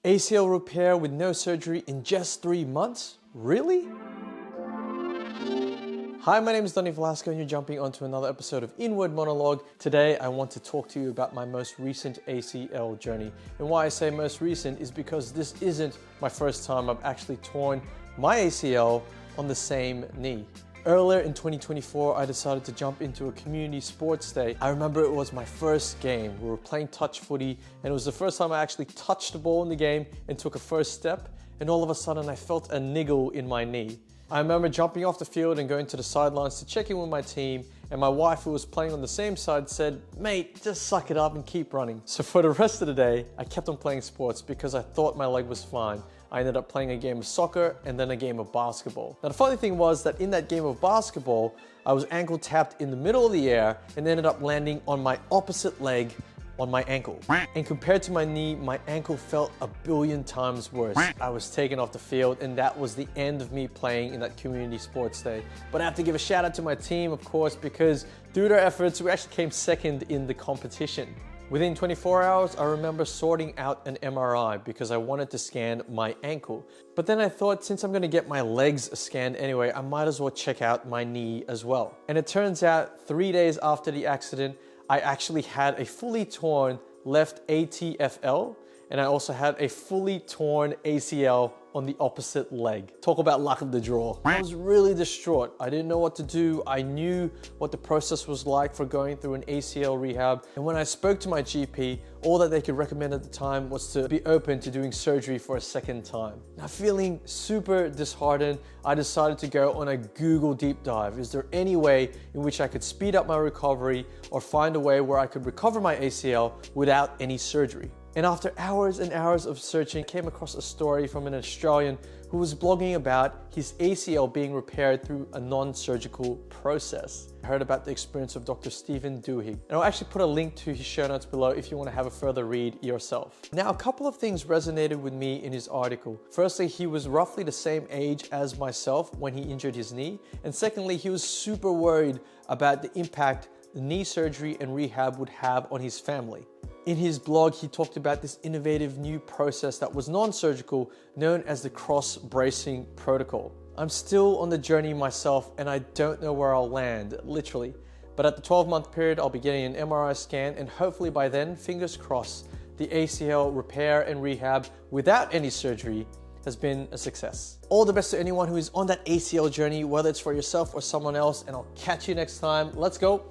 ACL repair with no surgery in just 3 months? Really? Hi, my name is Donny Velasco and you're jumping onto another episode of Inward Monologue. Today, I want to talk to you about my most recent ACL journey. And why I say most recent is because this isn't my first time I've actually torn my ACL on the same knee. Earlier in 2024, I decided to jump into a community sports day. I remember it was my first game. We were playing touch footy and it was the first time I actually touched the ball in the game and took a first step. And all of a sudden I felt a niggle in my knee. I remember jumping off the field and going to the sidelines to check in with my team, and my wife, who was playing on the same side, said, "Mate, just suck it up and keep running." So for the rest of the day, I kept on playing sports because I thought my leg was fine. I ended up playing a game of soccer and then a game of basketball. Now the funny thing was that in that game of basketball, I was ankle tapped in the middle of the air and ended up landing on my opposite leg on my ankle. And compared to my knee, my ankle felt a billion times worse. I was taken off the field and that was the end of me playing in that community sports day. But I have to give a shout out to my team, of course, because through their efforts, we actually came second in the competition. Within 24 hours, I remember sorting out an MRI because I wanted to scan my ankle. But then I thought, since I'm gonna get my legs scanned anyway, I might as well check out my knee as well. And it turns out 3 days after the accident, I actually had a fully torn left ATFL, and I also had a fully torn ACL on the opposite leg. Talk about luck of the draw. I was really distraught. I didn't know what to do. I knew what the process was like for going through an ACL rehab. And when I spoke to my GP, all that they could recommend at the time was to be open to doing surgery for a second time. Now, feeling super disheartened, I decided to go on a Google deep dive. Is there any way in which I could speed up my recovery or find a way where I could recover my ACL without any surgery? And after hours and hours of searching, I came across a story from an Australian who was blogging about his ACL being repaired through a non-surgical process. I heard about the experience of Dr. Stephen Duhigg. And I'll actually put a link to his show notes below if you want to have a further read yourself. Now, a couple of things resonated with me in his article. Firstly, he was roughly the same age as myself when he injured his knee. And secondly, he was super worried about the impact the knee surgery and rehab would have on his family. In his blog, he talked about this innovative new process that was non-surgical, known as the cross-bracing protocol. I'm still on the journey myself and I don't know where I'll land, literally. But at the 12-month period, I'll be getting an MRI scan and hopefully by then, fingers crossed, the ACL repair and rehab without any surgery has been a success. All the best to anyone who is on that ACL journey, whether it's for yourself or someone else, and I'll catch you next time. Let's go.